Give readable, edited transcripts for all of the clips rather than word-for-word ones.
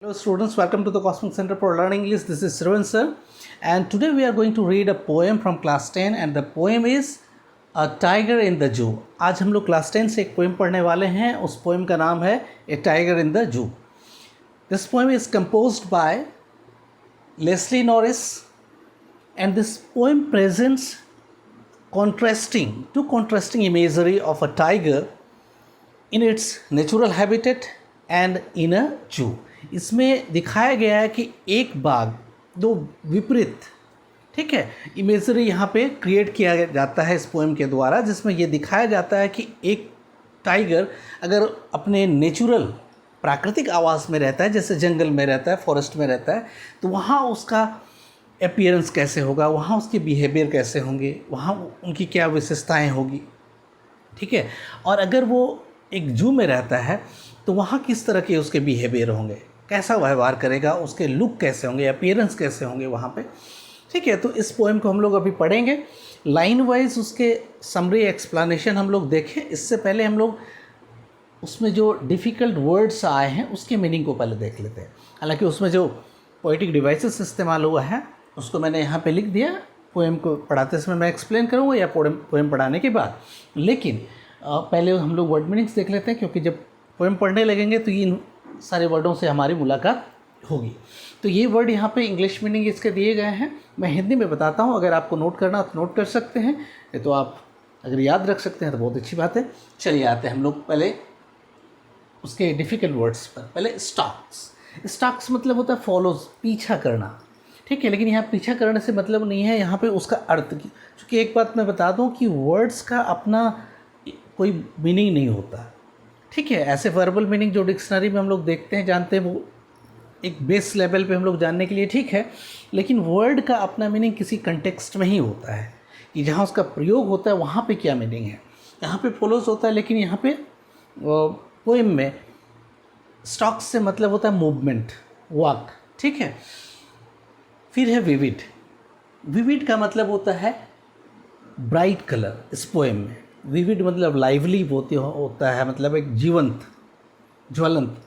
Hello students, welcome to the Cosmic Center for Learning English. This is Srivan sir, and today we are going to read a poem from class 10 and the poem is A Tiger in the Zoo. आज हम लोग class 10 से एक poem पढ़ने वाले हैं. उस poem का नाम है A Tiger in the Zoo. This poem is composed by Leslie Norris and this poem presents two contrasting imagery of a tiger in its natural habitat and in a zoo. इसमें दिखाया गया है कि एक बाघ दो विपरीत, ठीक है, इमेजरी यहाँ पे क्रिएट किया जाता है इस पोएम के द्वारा, जिसमें ये दिखाया जाता है कि एक टाइगर अगर अपने नेचुरल प्राकृतिक आवास में रहता है, जैसे जंगल में रहता है, फॉरेस्ट में रहता है, तो वहाँ उसका अपीयरेंस कैसे होगा, वहाँ उसके बिहेवियर कैसे होंगे, वहाँ उनकी क्या विशेषताएँ होगी, ठीक है. और अगर वो एक जू में रहता है तो वहाँ किस तरह के उसके बिहेवियर होंगे, कैसा व्यवहार करेगा, उसके लुक कैसे होंगे, अपीयरेंस कैसे होंगे वहाँ पे, ठीक है. तो इस पोएम को हम लोग अभी पढ़ेंगे लाइन वाइज, उसके समरी एक्सप्लेनेशन हम लोग देखें. इससे पहले हम लोग उसमें जो डिफ़िकल्ट वर्ड्स आए हैं उसके मीनिंग को पहले देख लेते हैं. हालांकि उसमें जो पोइटिक डिवाइसेस इस्तेमाल हुआ है उसको मैंने यहाँ पे लिख दिया. पोएम को पढ़ाते समय मैं एक्सप्लेन करूँगा या पोएम पढ़ाने के बाद, लेकिन पहले हम लोग वर्ड मीनिंग्स देख लेते हैं, क्योंकि जब पोएम पढ़ने लगेंगे तो इन सारे वर्डों से हमारी मुलाकात होगी. तो ये वर्ड यहाँ पे इंग्लिश मीनिंग इसके दिए गए हैं. मैं हिंदी में बताता हूँ, अगर आपको नोट करना तो नोट कर सकते हैं, ये तो आप अगर याद रख सकते हैं तो बहुत अच्छी बात है. चलिए आते हैं हम लोग पहले उसके डिफ़िकल्ट वर्ड्स पर. पहले स्टॉक्स. स्टॉक्स मतलब होता है फॉलोज, पीछा करना, ठीक है. लेकिन यहाँ पीछा करने से मतलब नहीं है यहाँ पे उसका अर्थ की, क्योंकि एक बात मैं बता दूँ कि वर्ड्स का अपना कोई मीनिंग नहीं होता, ठीक है. ऐसे वर्बल मीनिंग जो डिक्शनरी में हम लोग देखते हैं, जानते हैं, वो एक बेस लेवल पे हम लोग जानने के लिए ठीक है. लेकिन वर्ड का अपना मीनिंग किसी कंटेक्स्ट में ही होता है कि जहाँ उसका प्रयोग होता है वहाँ पे क्या मीनिंग है. यहाँ पे फॉलोज होता है, लेकिन यहाँ पे पोएम में स्टॉक्स से मतलब होता है मूवमेंट, वॉक, ठीक है. फिर है विविड. विविड का मतलब होता है ब्राइट कलर. इस पोएम में विविड मतलब लाइवली होता है, मतलब एक जीवंत, ज्वलंत,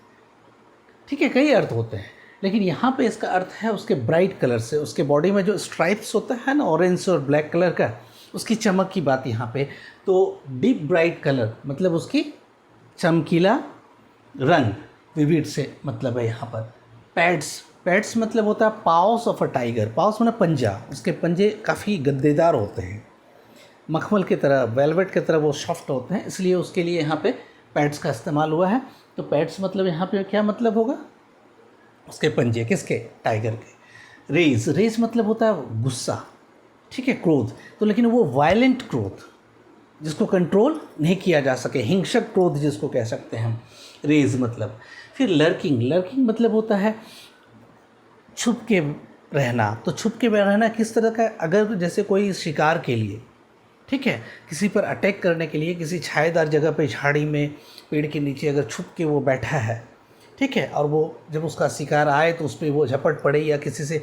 ठीक है. कई अर्थ होते हैं, लेकिन यहाँ पे इसका अर्थ है उसके ब्राइट कलर से. उसके बॉडी में जो स्ट्राइप्स होता है ना, ऑरेंज और ब्लैक कलर का, उसकी चमक की बात यहाँ पे. तो डीप ब्राइट कलर मतलब उसकी चमकीला रंग, विविड से मतलब है यहाँ पर. पैड्स. पैड्स मतलब होता है पाउस ऑफ अ टाइगर. पाउस मतलब पंजा. उसके पंजे काफ़ी गद्देदार होते हैं, मखमल की तरह, वेलवेट की तरह वो सॉफ्ट होते हैं, इसलिए उसके लिए यहाँ पे पैड्स का इस्तेमाल हुआ है. तो पैड्स मतलब यहाँ पे क्या मतलब होगा, उसके पंजे, किसके, टाइगर के. रेज. रेज मतलब होता है गुस्सा, ठीक है, क्रोध. तो लेकिन वो वायलेंट क्रोध जिसको कंट्रोल नहीं किया जा सके, हिंसक क्रोध जिसको कह सकते हैं हम, रेज मतलब. फिर लर्किंग. लर्किंग मतलब होता है छुप के रहना. तो छुप के रहना किस तरह का, अगर जैसे कोई शिकार के लिए, ठीक है, किसी पर अटैक करने के लिए किसी छायादार जगह पे, झाड़ी में, पेड़ के नीचे अगर छुप के वो बैठा है, ठीक है, और वो जब उसका शिकार आए तो उस पर वो झपट पड़े या किसी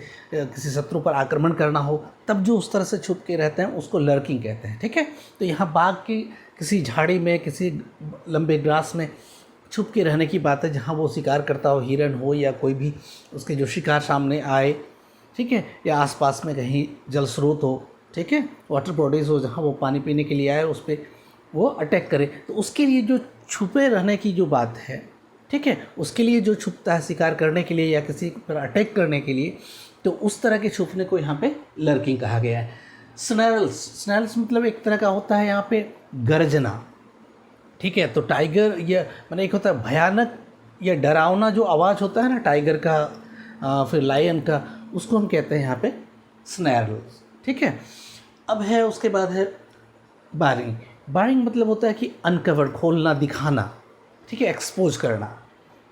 शत्रु पर आक्रमण करना हो, तब जो उस तरह से छुप के रहते हैं उसको लर्किंग कहते हैं, ठीक है. तो यहाँ बाघ की किसी झाड़ी में, किसी लंबे ग्रास में छुप के रहने की बात है, जहाँ वो शिकार करता हो, हिरन हो या कोई भी उसके जो शिकार सामने आए, ठीक है, या आसपास में कहीं जल स्रोत हो, ठीक है, वाटर बॉडीज़ हो, जहाँ वो पानी पीने के लिए आए, उस पर वो अटैक करे. तो उसके लिए जो छुपे रहने की जो बात है, ठीक है, उसके लिए जो छुपता है शिकार करने के लिए या किसी पर अटैक करने के लिए, तो उस तरह के छुपने को यहाँ पे लर्किंग कहा गया है. स्नैरल्स. स्नैरल्स मतलब एक तरह का होता है यहाँ पे गर्जना, ठीक है. तो टाइगर या मैंने एक होता है भयानक या डरावना जो आवाज़ होता है ना टाइगर का, फिर लायन का, उसको हम कहते हैं यहाँ पे स्नैरल्स, ठीक है. अब है उसके बाद है बारिंग. बारिंग मतलब होता है कि अनकवर, खोलना, दिखाना, ठीक है, एक्सपोज करना,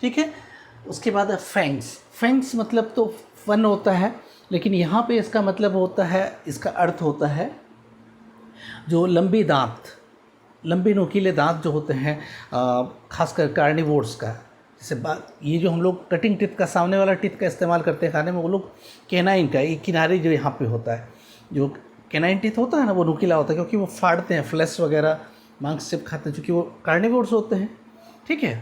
ठीक है. उसके बाद है फैंग्स. फैंग्स मतलब तो फन होता है, लेकिन यहाँ पे इसका मतलब होता है, इसका अर्थ होता है जो लंबी दांत, लंबे नुकीले दांत जो होते हैं, खासकर कार्निवोर्स का. जैसे ये जो हम लोग कटिंग टिथ का, सामने वाला टिथ का इस्तेमाल करते हैं खाने में, वो लोग कैनाइन का, ये किनारे जो यहाँ पे होता है, जो कैनाइन टीथ होता है ना, वो नुकीला होता है, क्योंकि वो फाड़ते हैं, फ्लैश वगैरह मांस से खाते हैं, चूँकि वो कार्निवोर्स होते हैं, ठीक है.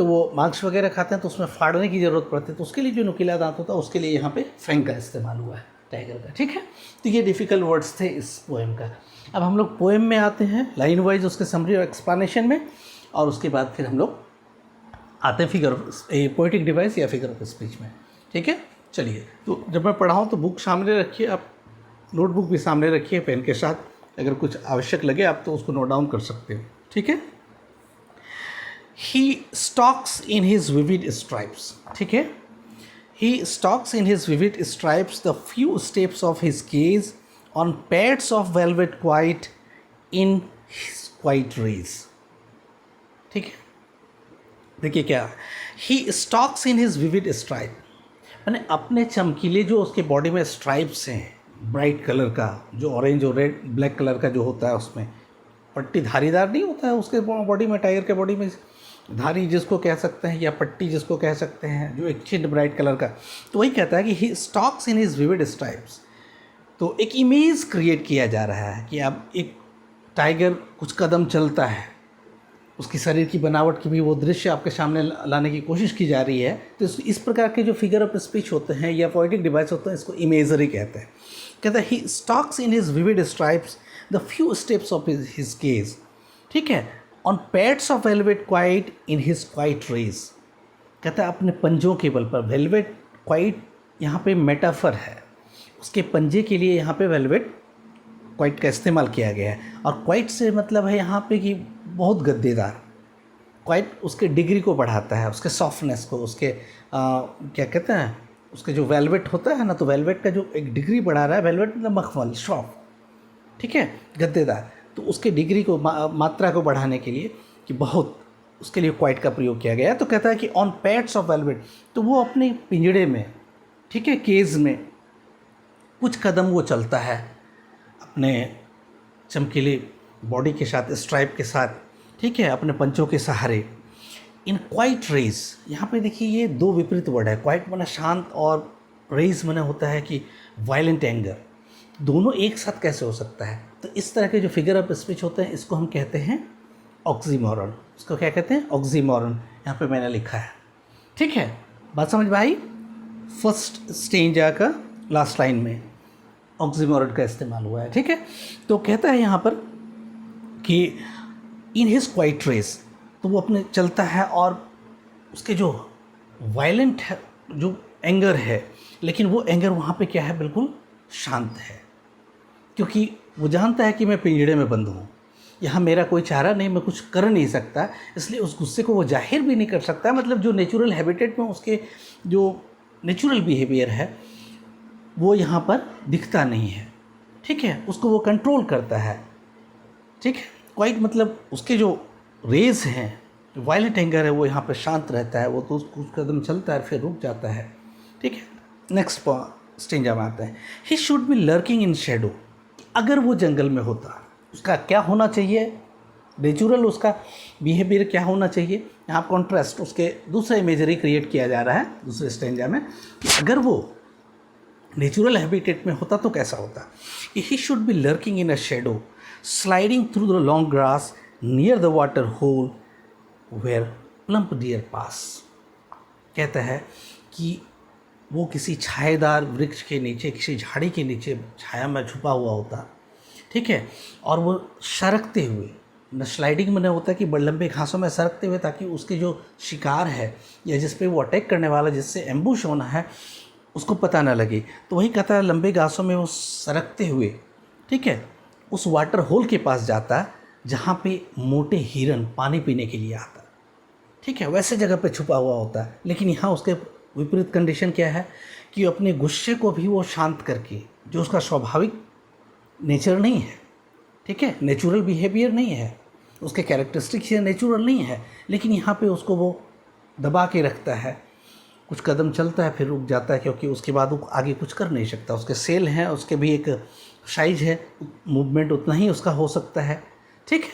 तो वो मांस वगैरह खाते हैं तो उसमें फाड़ने की ज़रूरत पड़ती है, तो उसके लिए जो नुकीला दांत होता है उसके लिए यहाँ पे फैंग का इस्तेमाल हुआ है टाइगर का। ठीक है, तो ये डिफ़िकल्ट वर्ड्स थे इस पोएम का। अब हम लोग पोएम में आते हैं, लाइन वाइज उसके समरी और एक्सप्लेनेशन में, और उसके बाद फिर हम लोग आते हैं फिगर पोएटिक डिवाइस या फिगर ऑफ स्पीच में। ठीक है, चलिए, तो जब मैं पढ़ाऊँ तो बुक सामने रखिए, आप नोटबुक भी सामने रखिए पेन के साथ, अगर कुछ आवश्यक लगे आप तो उसको नोट डाउन कर सकते हो। ठीक है, He stalks in his vivid stripes. ठीक है, He stalks in his vivid stripes the few steps of his gaze on pads of velvet quiet in his quiet rays. ठीक है, देखिए क्या, He stalks in his vivid stripe, मैंने अपने चमकीले जो उसके बॉडी में स्ट्राइप्स हैं ब्राइट कलर का, जो ऑरेंज और रेड ब्लैक कलर का जो होता है, उसमें पट्टी धारीदार नहीं होता है उसके बॉडी में, टाइगर के बॉडी में धारी जिसको कह सकते हैं या पट्टी जिसको कह सकते हैं, जो एक चिन्ह ब्राइट कलर का, तो वही कहता है कि he stalks in his vivid stripes. तो एक इमेज क्रिएट किया जा रहा है कि अब एक टाइगर कुछ कदम चलता है, उसकी शरीर की बनावट की भी वो दृश्य आपके सामने लाने की कोशिश की जा रही है। तो इस प्रकार के जो फिगर ऑफ स्पीच होते हैं या पोएटिक डिवाइस होते हैं, इसको इमेजरी कहते हैं। कहता है he stalks in his vivid stripes the few steps of his cage. ठीक है, on pads of velvet quiet in his quiet rage. कहता है अपने पंजों के बल पर, वेलवेट क्वाइट यहाँ पे मेटाफर है, उसके पंजे के लिए यहाँ पे वेलवेट क्वाइट का इस्तेमाल किया गया है। और क्वाइट से मतलब है यहाँ पे कि बहुत गद्देदार। क्वाइट उसके डिग्री को बढ़ाता है, उसके सॉफ्टनेस को, उसके क्या कहते हैं, उसके जो वेलवेट होता है ना, तो वेलवेट का जो एक डिग्री बढ़ा रहा है, वेलवेट मतलब मखमल, सॉफ्ट, ठीक है, गद्देदार, तो उसके डिग्री को मात्रा को बढ़ाने के लिए कि बहुत, उसके लिए क्वाइट का प्रयोग किया गया है। तो कहता है कि ऑन पैड्स ऑफ वेलवेट, तो वो अपने पिंजड़े में, ठीक है, केज में कुछ कदम वो चलता है अपने चमकीली बॉडी के साथ, स्ट्राइप के साथ, ठीक है, अपने पंचों के सहारे। इन क्वाइट रेज, यहाँ पे देखिए ये दो विपरीत वर्ड है, क्वाइट माना शांत और रेज माना होता है कि वायलेंट एंगर। दोनों एक साथ कैसे हो सकता है? तो इस तरह के जो फिगर ऑफ स्पीच होते हैं इसको हम कहते हैं ऑक्सीमोरन। इसको क्या कहते हैं? ऑक्सीमोरन। यहाँ पे मैंने लिखा है, ठीक है, बात समझ में आई? फर्स्ट स्टेंजा का लास्ट लाइन में ऑक्सीमोरन का इस्तेमाल हुआ है, ठीक है। तो कहता है यहाँ पर कि इन हिज क्वाइट रेस, तो वो अपने चलता है और उसके जो वायलेंट है, जो एंगर है, लेकिन वो एंगर वहाँ पे क्या है, बिल्कुल शांत है, क्योंकि वो जानता है कि मैं पिंजड़े में बंद हूँ, यहाँ मेरा कोई चारा नहीं, मैं कुछ कर नहीं सकता, इसलिए उस गुस्से को वो जाहिर भी नहीं कर सकता। मतलब जो नेचुरल हैबिटेट में उसके जो नेचुरल बिहेवियर है वो यहाँ पर दिखता नहीं है, ठीक है, उसको वो कंट्रोल करता है, ठीक है। क्वाइट मतलब उसके जो रेज हैं, जो वायलेंट एंगर है, वो यहाँ पर शांत रहता है, वो तो कुछ कदम चलता है फिर रुक जाता है, ठीक है। नेक्स्ट स्टेंजा में आता है, ही should be lurking in shadow. अगर वो जंगल में होता, उसका क्या होना चाहिए, नेचुरल उसका बिहेवियर क्या होना चाहिए। यहाँ कॉन्ट्रास्ट उसके दूसरा इमेजरी क्रिएट किया जा रहा है दूसरे स्टेंजा में, कि अगर वो नेचुरल हैबिटेट में होता तो कैसा होता। He should be lurking in a shadow sliding through the long grass near the water hole where plump deer pass. कहता है कि वो किसी छाएदार वृक्ष के नीचे, किसी झाड़ी के नीचे छाया में छुपा हुआ होता, ठीक है, और वो सरकते हुए, न स्लाइडिंग में होता है कि बड़े लंबे घासों में सरकते हुए, ताकि उसके जो शिकार है या जिस पे वो अटैक करने वाला, जिससे एम्बुश होना है, उसको पता ना लगे। तो वही कहता है, लंबे घासों में वो सरकते हुए, ठीक है, उस वाटर होल के पास जाता जहाँ पे मोटे हिरन पानी पीने के लिए आता, ठीक है, वैसे जगह पे छुपा हुआ होता है। लेकिन यहाँ उसके विपरीत कंडीशन क्या है कि अपने गुस्से को भी वो शांत करके, जो उसका स्वाभाविक नेचर नहीं है, ठीक है, नेचुरल बिहेवियर नहीं है, उसके कैरेक्टरिस्टिक्स ये नेचुरल नहीं है, लेकिन यहाँ पे उसको वो दबा के रखता है। कुछ कदम चलता है फिर रुक जाता है, क्योंकि उसके बाद वो आगे कुछ कर नहीं सकता। उसके सेल हैं, उसके भी एक साइज है, मूवमेंट उतना ही उसका हो सकता है, ठीक है।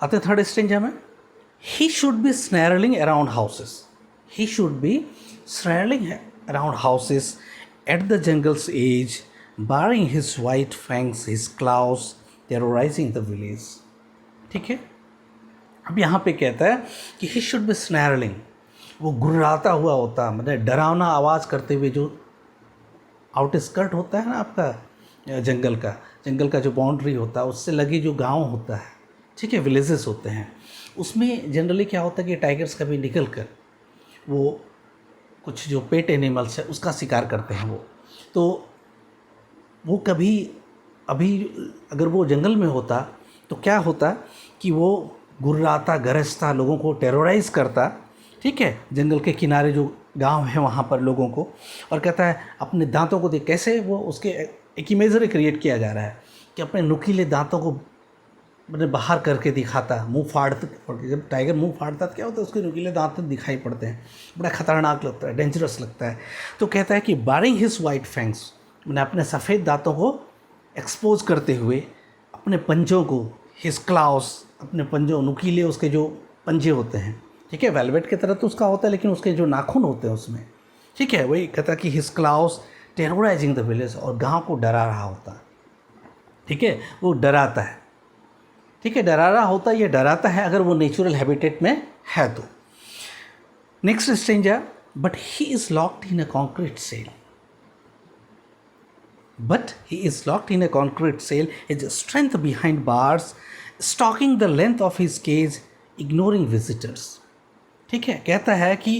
आते थर्ड स्टेंजा में, he should be snarling around houses. He should be snarling around houses at the jungle's edge, baring his white fangs, his claws, terrorizing the village. ठीक है, अब यहाँ पे कहता है कि ही शुड बी स्नैरलिंग, वो गुर्राता हुआ होता, मतलब डरावना आवाज़ करते हुए, जो आउटस्कर्ट होता है ना आपका जंगल का जो बाउंड्री होता है, उससे लगे जो गांव होता है, ठीक है, विलेजेस होते हैं, उसमें जनरली क्या होता है कि टाइगर्स कभी निकल कर वो कुछ जो पेट एनिमल्स है उसका शिकार करते हैं। तो वो कभी अभी अगर वो जंगल में होता तो क्या होता कि वो गुर्राता, गरजता, लोगों को टेरोराइज़ करता, ठीक है, जंगल के किनारे जो गांव है वहाँ पर लोगों को, और कहता है अपने दांतों को देख, कैसे वो उसके एक इमेजरी क्रिएट किया जा रहा है कि अपने नुकीले दांतों को मतलब बाहर करके दिखाता, मुंह फाड़ता, जब टाइगर मुंह फाड़ता तो क्या होता है, उसके नुकीले दांत दिखाई पड़ते हैं, बड़ा खतरनाक लगता है, डेंजरस लगता है। तो कहता है कि बारिंग हिज वाइट फैंग्स, मैंने अपने सफ़ेद दांतों को एक्सपोज करते हुए, अपने पंजों को, हिज क्लाउस, अपने पंजों, नुकीले उसके जो पंजे होते हैं, ठीक है, वेलवेट की तरह तो उसका होता है, लेकिन उसके जो नाखून होते हैं उसमें, ठीक है, वही कहता है कि हिज क्लाउस टेरोराइजिंग द विलेज, और गाँव को डरा रहा होता, ठीक है, वो डराता है, ठीक है, डरा रहा होता, ये डराता है अगर वो नेचुरल हैबिटेट में है तो। Next stranger, but he is locked in a concrete cell, but he is locked in a concrete cell, his strength behind bars, stalking the length of his cage, ignoring visitors। ठीक है, कहता है कि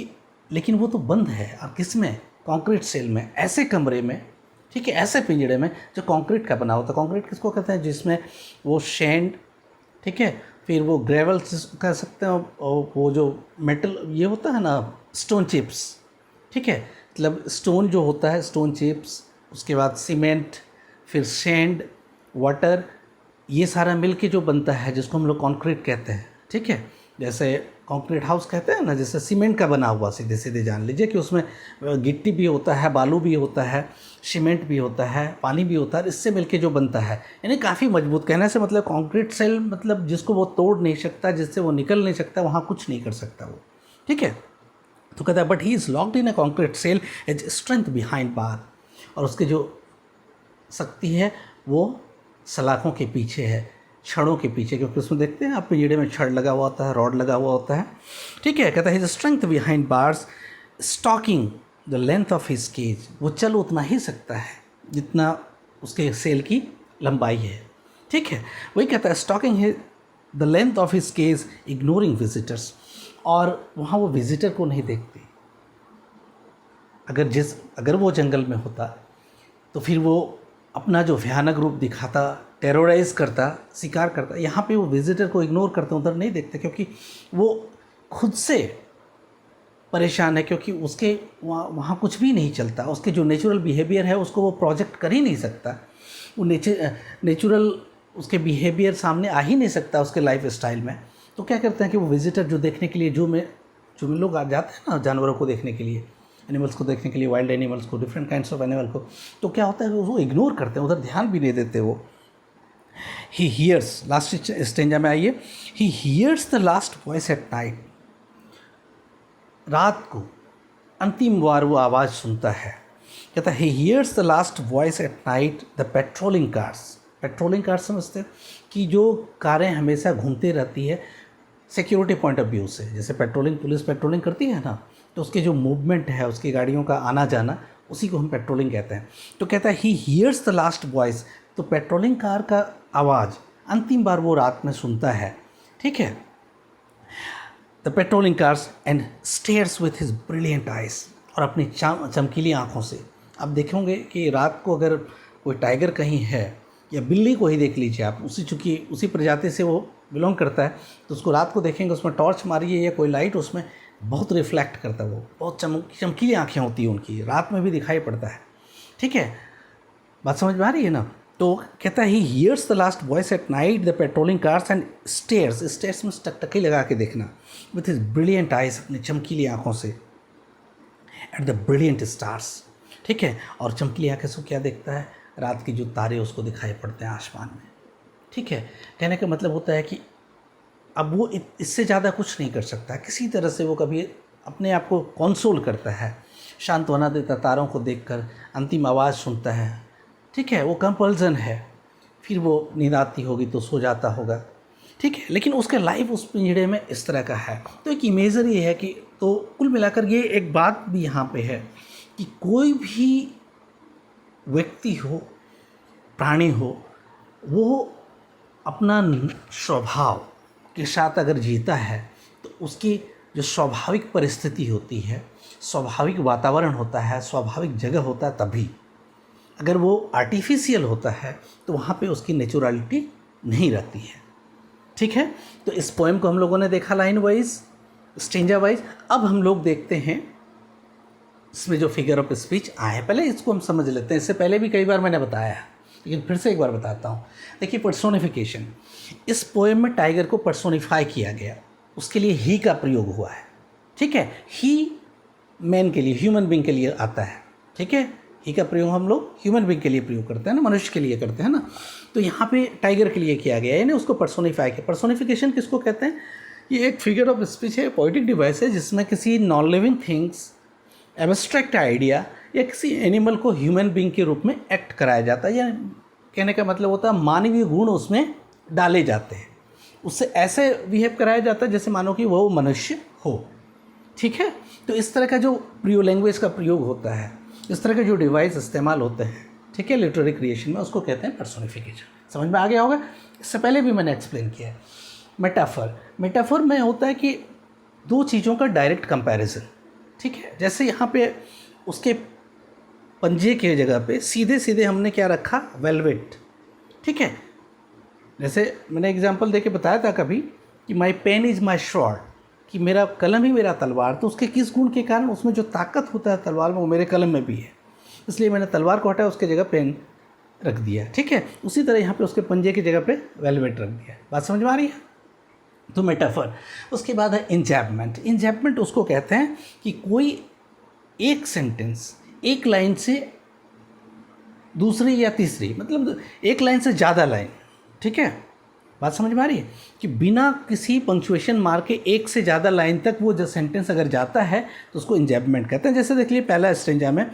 लेकिन वो तो बंद है, और किस में, कंक्रीट सेल में, ऐसे कमरे में, ठीक है, ऐसे पिंजड़े में जो कंक्रीट का बना होता है। कंक्रीट किसको कहते हैं, जिसमें वो शैंड, ठीक है, फिर वो ग्रेवल कह सकते हैं, और वो जो मेटल ये होता है ना, स्टोन चिप्स, ठीक है, मतलब स्टोन जो होता है, स्टोन चिप्स, उसके बाद सीमेंट, फिर सैंड, वाटर, ये सारा मिल के जो बनता है जिसको हम लोग कंक्रीट कहते हैं, ठीक है, जैसे कंक्रीट हाउस कहते हैं ना, जैसे सीमेंट का बना हुआ, सीधे सीधे जान लीजिए कि उसमें गिट्टी भी होता है, बालू भी होता है, सीमेंट भी होता है, पानी भी होता है, इससे मिलके जो बनता है, यानी काफ़ी मजबूत। कहने से मतलब कंक्रीट सेल मतलब जिसको वो तोड़ नहीं सकता, जिससे वो निकल नहीं सकता, वहाँ कुछ नहीं कर सकता वो, ठीक है। तो कहता है but he is locked in a concrete cell, his strength behind bars, और उसकी जो शक्ति है वो सलाखों के पीछे है, छड़ों के पीछे, क्योंकि उसमें देखते हैं आप पिंजड़े में छड़ लगा हुआ होता है, रॉड लगा हुआ होता है, ठीक है। कहता है his strength behind bars, stalking the length of his cage, वो चल उतना ही सकता है जितना उसके सेल की लंबाई है, ठीक है। वही कहता है stalking the length of his cage, ignoring visitors, और वहाँ वो विजिटर को नहीं देखते। अगर वो जंगल में होता तो फिर वो अपना जो भयानक रूप दिखाता, टेरोराइज़ करता, शिकार करता। यहाँ पे वो विजिटर को इग्नोर करते, उधर नहीं देखते, क्योंकि वो खुद से परेशान है, क्योंकि उसके वहाँ कुछ भी नहीं चलता, उसके जो नेचुरल बिहेवियर है उसको वो प्रोजेक्ट कर ही नहीं सकता, वो नेचुरल उसके बिहेवियर सामने आ ही नहीं सकता उसके लाइफ स्टाइल में। तो क्या करते हैं कि वो विजिटर जो देखने के लिए, जो में लोग आ जाते हैं ना जानवरों को देखने के लिए, एनिमल्स को देखने के लिए, वाइल्ड एनिमल्स को, डिफरेंट काइंड्स ऑफ एनिमल को, तो क्या होता है वो इग्नोर करते हैं, उधर ध्यान भी नहीं देते वो। ही हियर्स, लास्ट स्टेंजा में आइए, he hears the last voice at night, रात को अंतिम बार वो आवाज़ सुनता है। कहता है he hears the last voice at night, the patrolling cars. Patrolling cars समझते हैं कि जो कारें हमेशा घूमती रहती है सिक्योरिटी पॉइंट ऑफ व्यू से, जैसे पेट्रोलिंग, पुलिस पेट्रोलिंग करती है ना, तो उसके जो मूवमेंट है, उसकी गाड़ियों का आना जाना, उसी को हम पेट्रोलिंग कहते हैं। तो कहता है he hears the last voice, तो पेट्रोलिंग कार का आवाज़ अंतिम बार वो रात में सुनता है, ठीक है, the patrolling cars, and stairs with his brilliant eyes, और अपनी चमकीली आँखों से। आप देखेंगे कि रात को अगर कोई टाइगर कहीं है, या बिल्ली को ही देख लीजिए आप, चूँकि उसी प्रजाति से वो बिलोंग करता है, तो उसको रात को देखेंगे, उसमें टॉर्च मारिए या कोई लाइट, उसमें बहुत रिफ्लेक्ट करता है, वो बहुत चमकीली आँखें होती हैं उनकी, रात में भी दिखाई पड़ता है, ठीक है। बात समझ में आ रही है ना। तो कहता है he hears the last voice at night, the patrolling cars, and stairs में टकटकी लगा के देखना, विथ हिज ब्रिलियंट आइज, अपनी चमकीली आँखों से, एट द ब्रिलियंट स्टार्स, ठीक है। और चमकीली आँखें से क्या देखता है, रात की जो तारे उसको दिखाई पड़ते हैं आसमान में, ठीक है। कहने का मतलब होता है कि अब वो इससे ज़्यादा कुछ नहीं कर सकता, किसी तरह से वो कभी अपने आप को कंसोल करता है, सांत्वना देता, तारों को देखकर अंतिम आवाज़ सुनता है, ठीक है। वो कंपल्सन है, फिर वो नींद आती होगी तो सो जाता होगा, ठीक है, लेकिन उसका लाइफ उस पिंजड़े में इस तरह का है। तो एक इमेजरी है कि तो कुल मिलाकर ये एक बात भी यहाँ पे है कि कोई भी व्यक्ति हो, प्राणी हो, वो अपना स्वभाव के साथ अगर जीता है तो उसकी जो स्वाभाविक परिस्थिति होती है, स्वाभाविक वातावरण होता है, स्वाभाविक जगह होता है, तभी अगर वो आर्टिफिशियल होता है तो वहाँ पे उसकी नेचुरलिटी नहीं रहती है। ठीक है, तो इस पोएम को हम लोगों ने देखा लाइन वाइज, स्टेंजा वाइज। अब हम लोग देखते हैं इसमें जो फिगर ऑफ स्पीच आए, पहले इसको हम समझ लेते हैं। इससे पहले भी कई बार मैंने बताया है, लेकिन फिर से एक बार बताता हूँ। देखिए, पर्सोनिफिकेशन, इस पोएम में टाइगर को पर्सोनिफाई किया गया, उसके लिए ही का प्रयोग हुआ है। ठीक है, ही मैन के लिए, ह्यूमन बींग के लिए आता है। ठीक है, ही का प्रयोग हम लोग ह्यूमन बींग के लिए प्रयोग करते हैं ना, मनुष्य के लिए करते हैं ना। तो यहाँ पे टाइगर के लिए किया गया है, यानी उसको पर्सोनिफाई किया। पर्सोनिफिकेशन किसको कहते हैं? ये एक फिगर ऑफ स्पीच है, पोएटिक डिवाइस है, जिसमें किसी non living things, abstract idea या किसी एनिमल को ह्यूमन बींग के रूप में एक्ट कराया जाता है, या कहने का मतलब होता है मानवीय गुण उसमें डाले जाते हैं, उससे ऐसे बिहेव कराया जाता है जैसे मानो कि वो मनुष्य हो। ठीक है, तो इस तरह का जो लैंग्वेज का प्रयोग होता है, इस तरह के जो डिवाइस इस्तेमाल होते हैं, ठीक है, लिटरेरी क्रिएशन में, उसको कहते हैं पर्सोनिफिकेशन। समझ में आ गया होगा? इससे पहले भी मैंने एक्सप्लेन किया है। मेटाफर में होता है कि दो चीज़ों का डायरेक्ट कंपैरिजन। ठीक है, जैसे यहाँ पे उसके पंजे के जगह पे सीधे सीधे हमने क्या रखा? वेलवेट। ठीक है, जैसे मैंने एग्जांपल देके बताया था कभी कि my pen is my sword, कि मेरा कलम ही मेरा तलवार। तो उसके किस गुण के कारण? उसमें जो ताकत होता है तलवार में, वो मेरे कलम में भी है, इसलिए मैंने तलवार को हटाया, उसके जगह पेन रख दिया। ठीक है, उसी तरह यहाँ पे उसके पंजे की जगह पे वेलवेट रख दिया। बात समझ में आ रही है? तो मेटाफर। उसके बाद है इंजैपमेंट। इंजैपमेंट उसको कहते हैं कि कोई एक सेंटेंस एक लाइन से दूसरी या तीसरी, मतलब एक लाइन से ज़्यादा लाइन, ठीक है, बात समझ में आ रही है, कि बिना किसी पंक्चुएशन मार के एक से ज़्यादा लाइन तक वो जो सेंटेंस अगर जाता है तो उसको इंजैपमेंट कहते हैं। जैसे देख लीजिए पहला स्टेंजा में,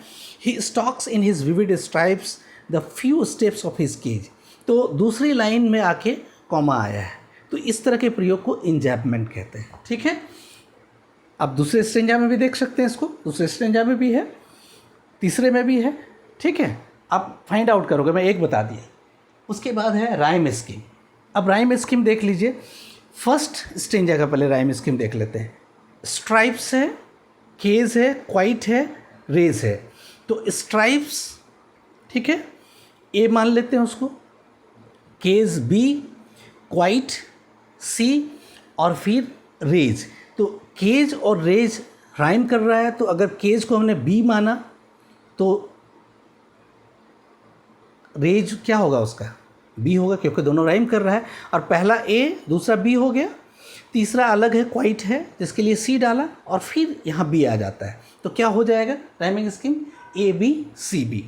he stalks in his vivid stripes the few steps of his cage, तो दूसरी लाइन में आके कॉमा आया है, तो इस तरह के प्रयोग को इंजैपमेंट कहते हैं। ठीक है, अब दूसरे स्टेंजा में भी देख सकते हैं इसको, दूसरे स्टेंजा में भी है, तीसरे में भी है। ठीक है, आप फाइंड आउट करोगे, मैं एक बता दिया। उसके बाद है राइम स्कीम। अब राइम स्कीम देख लीजिए, फर्स्ट स्टेंजा का पहले राइम स्कीम देख लेते हैं। स्ट्राइप्स है, केज है, क्वाइट है, रेज है। तो स्ट्राइप्स, ठीक है, ए मान लेते हैं उसको, केज बी, क्वाइट सी, और फिर रेज। तो केज और रेज राइम कर रहा है, तो अगर केज को हमने बी माना तो रेज क्या होगा? उसका बी होगा, क्योंकि दोनों राइम कर रहा है। और पहला ए, दूसरा बी हो गया, तीसरा अलग है, क्वाइट है, जिसके लिए सी डाला, और फिर यहाँ बी आ जाता है। तो क्या हो जाएगा rhyming scheme? A B C B.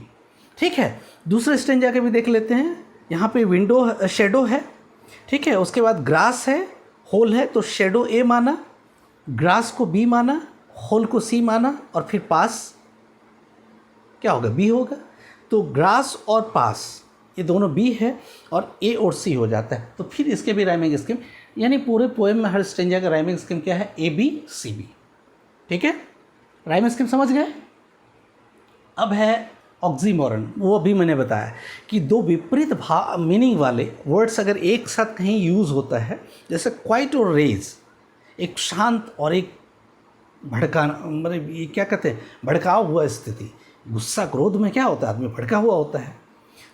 ठीक है, दूसरे स्टेंजा के भी देख लेते हैं। यहाँ पे विंडो शेडो है, ठीक है, उसके बाद ग्रास है, होल है, तो शेडो ए माना, ग्रास को बी माना, होल को सी माना, और फिर पास क्या होगा? बी होगा। तो ग्रास और पास ये दोनों बी है, और ए और सी हो जाता है। तो फिर इसके भी राइमिंग स्कीम, यानी पूरे पोएम में हर स्टेंजा का राइमिंग स्कीम क्या है? A B C B. ठीक है, राइमिंग स्कीम समझ गए? अब है ऑक्सीमोरन। वो अभी मैंने बताया कि दो विपरीत मीनिंग वाले वर्ड्स अगर एक साथ कहीं यूज़ होता है, जैसे क्वाइट और रेज, एक शांत और एक मतलब ये क्या कहते हैं, भड़काव हुआ स्थिति। गुस्सा, क्रोध में क्या होता है? आदमी भड़का हुआ होता है।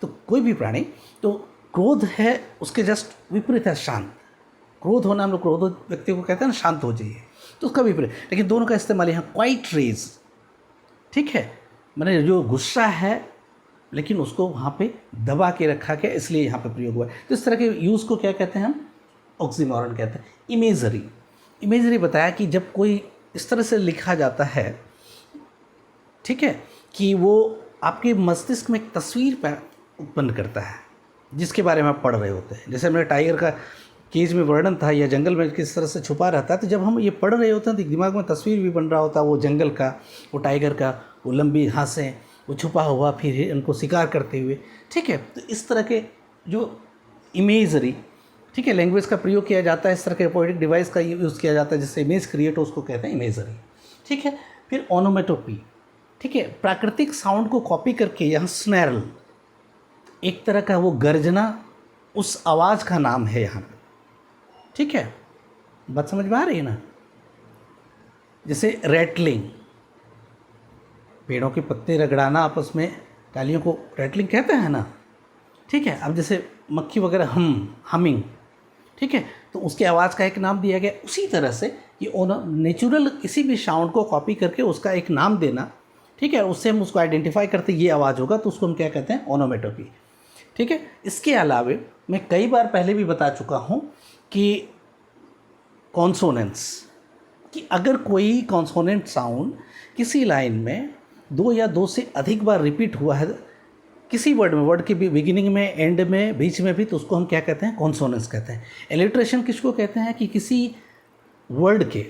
तो कोई भी प्राणी, तो क्रोध है उसके जस्ट विपरीत है शांत। क्रोध होना, हम लोग क्रोध व्यक्ति को कहते हैं ना, शांत हो जाइए, तो उसका विपरीत। लेकिन दोनों का इस्तेमाल यहाँ क्वाइट रेज, ठीक है, मैंने जो गुस्सा है लेकिन उसको वहाँ पे दबा के रखा गया, इसलिए यहाँ पे प्रयोग हुआ है। तो इस तरह के यूज़ को क्या कहते हैं? हम ऑक्सीमोरन कहते हैं। इमेजरी बताया कि जब कोई इस तरह से लिखा जाता है, ठीक है, कि वो आपके मस्तिष्क में एक तस्वीर पर उत्पन्न करता है जिसके बारे में आप पढ़ रहे होते हैं। जैसे मेरे टाइगर का केज में वर्णन था, या जंगल में किस तरह से छुपा रहता है, तो जब हम ये पढ़ रहे होते हैं तो दिमाग में तस्वीर भी बन रहा होता है, वो जंगल का, वो टाइगर का, वो लंबी घासें, वो छुपा हुआ, फिर उनको शिकार करते हुए। ठीक है, तो इस तरह के जो इमेजरी, ठीक है, लैंग्वेज का प्रयोग किया जाता है, इस तरह के पोएटिक डिवाइस का यूज़ किया जाता है जिससे इमेज क्रिएट हो, उसको कहते हैं इमेजरी। ठीक है, फिर ओनोमेटोपी। ठीक है, प्राकृतिक साउंड को कॉपी करके, यहाँ स्नैरल एक तरह का वो गर्जना, उस आवाज़ का नाम है यहाँ पे। ठीक है, बात समझ में आ रही है ना। जैसे रैटलिंग, पेड़ों के पत्ते रगड़ाना आपस में, टालियों को रैटलिंग कहते हैं ना। ठीक है, अब जैसे मक्खी वगैरह हमिंग, ठीक है, तो उसके आवाज़ का एक नाम दिया गया। उसी तरह से ये नेचुरल किसी भी साउंड को कॉपी करके उसका एक नाम देना, ठीक है, उससे हम उसको आइडेंटिफाई करते ये आवाज़ होगा, तो उसको हम क्या कहते हैं, ओनोमेटोपी। ठीक है, इसके अलावे मैं कई बार पहले भी बता चुका हूँ कि कॉन्सोनेंट्स, कि अगर कोई कॉन्सोनेंट साउंड किसी लाइन में 2 या 2 से अधिक बार रिपीट हुआ है किसी वर्ड में, वर्ड के बिगिनिंग में, एंड में, बीच में भी, तो उसको हम क्या कहते हैं, कॉन्सोनेंट्स कहते हैं। एलिट्रेशन किसको कहते हैं, कि किसी वर्ड के,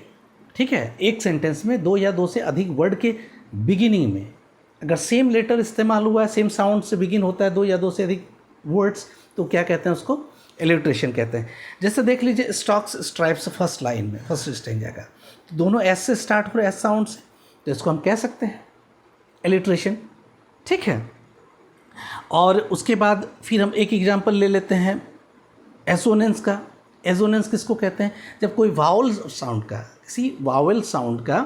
ठीक है, एक सेंटेंस में 2 या 2 से अधिक वर्ड के बिगिनिंग में अगर सेम लेटर इस्तेमाल हुआ है, सेम साउंड से बिगिन होता है 2 या 2 से अधिक वर्ड्स, तो क्या कहते हैं, उसको एलिट्रेशन कहते हैं। जैसे देख लीजिए स्टॉक्स स्ट्राइप्स फर्स्ट लाइन में, फर्स्ट स्टेंजा का, तो दोनों एस से स्टार्ट हो रहे, एस साउंड से, तो इसको हम कह सकते हैं एलिट्रेशन। ठीक है, और उसके बाद फिर हम एक एग्जांपल ले लेते हैं एसोनेंस का। एसोनेंस किसको कहते हैं, जब कोई वावल साउंड का, किसी वावल साउंड का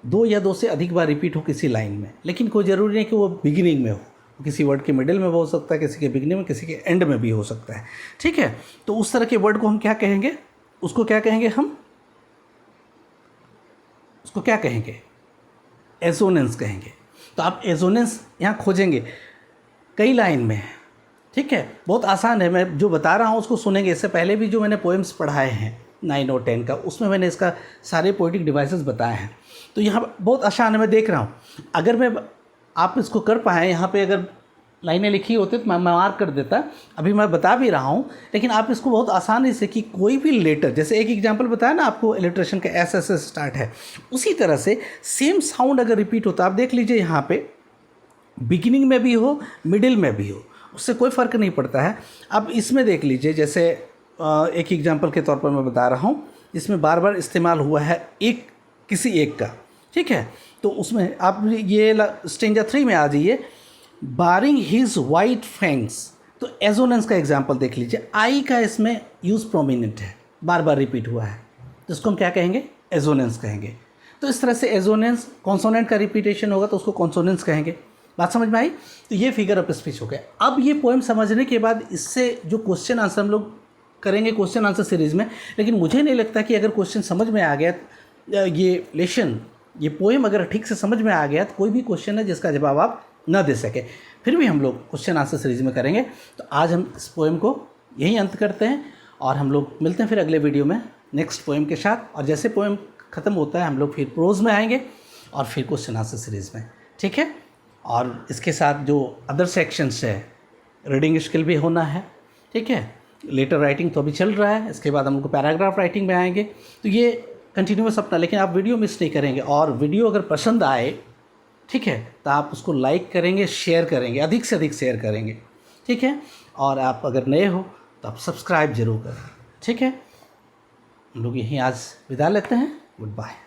2 या 2 से अधिक बार रिपीट हो किसी लाइन में, लेकिन कोई ज़रूरी नहीं कि वो बिगिनिंग में हो, किसी वर्ड के मिडिल में हो सकता है, किसी के बिगिनिंग में, किसी के एंड में भी हो सकता है। ठीक है, तो उस तरह के वर्ड को हम क्या कहेंगे, उसको क्या कहेंगे, हम उसको क्या कहेंगे, एसोनेंस कहेंगे। तो आप एसोनेंस यहाँ खोजेंगे कई लाइन में। ठीक है, बहुत आसान है, मैं जो बता रहा हूँ उसको सुनेंगे। इससे पहले भी जो मैंने पोएम्स पढ़ाए हैं 9 और 10 का, उसमें मैंने इसका सारे पोएटिक डिवाइसेस बताए हैं। तो यहाँ बहुत आसान है, मैं देख रहा हूँ, अगर मैं आप इसको कर पाएँ, यहाँ पे अगर लाइनें लिखी होती तो मैं मार्क कर देता, अभी मैं बता भी रहा हूँ, लेकिन आप इसको बहुत आसानी से, कि कोई भी लेटर, जैसे एक एग्जांपल बताया ना आपको, इलिट्रेशन का एस से स्टार्ट है, उसी तरह से सेम साउंड अगर रिपीट होता, आप देख लीजिए यहाँ पे बिगिनिंग में भी हो, मिडिल में भी हो, उससे कोई फ़र्क नहीं पड़ता है। अब इसमें देख लीजिए, जैसे एक एग्जांपल के तौर पर मैं बता रहा हूँ, इसमें बार बार इस्तेमाल हुआ है एक, किसी एक का। ठीक है, तो उसमें आप ये स्टेंजा 3 में आ जाइए, बारिंग हिज वाइट फैंग्स, तो एजोनेंस का एग्जांपल देख लीजिए, आई का इसमें यूज़ प्रोमिनेंट है, बार बार रिपीट हुआ है, तो उसको हम क्या कहेंगे, एजोनेंस कहेंगे। तो इस तरह से एजोनेंस, कॉन्सोनेंट का रिपीटेशन होगा तो उसको कॉन्सोनेंस कहेंगे। बात समझ में आई। तो ये फिगर ऑफ स्पीच हो गया। अब ये पोएम समझने के बाद इससे जो क्वेश्चन आंसर हम लोग करेंगे क्वेश्चन आंसर सीरीज़ में, लेकिन मुझे नहीं लगता कि अगर क्वेश्चन समझ में आ गया, ये लेसन, ये पोएम अगर ठीक से समझ में आ गया, तो कोई भी क्वेश्चन है जिसका जवाब आप न दे सके, फिर भी हम लोग क्वेश्चन आंसर सीरीज़ में करेंगे। तो आज हम इस पोएम को यहीं अंत करते हैं और हम लोग मिलते हैं फिर अगले वीडियो में नेक्स्ट पोएम के साथ। और जैसे पोएम ख़त्म होता है हम लोग फिर प्रोज में आएंगे और फिर क्वेश्चन आंसर सीरीज़ में। ठीक है, और इसके साथ जो अदर सेक्शंस है, रीडिंग स्किल भी होना है। ठीक है, लेटर राइटिंग तो अभी चल रहा है, इसके बाद हम लोग पैराग्राफ राइटिंग में आएंगे। तो ये कंटिन्यूअस अपना, लेकिन आप वीडियो मिस नहीं करेंगे। और वीडियो अगर पसंद आए, ठीक है, तो आप उसको लाइक करेंगे, शेयर करेंगे, अधिक से अधिक शेयर करेंगे। ठीक है, और आप अगर नए हो तो आप सब्सक्राइब जरूर करें। ठीक है, हम लोग यहीं आज विदा लेते हैं। Good bye.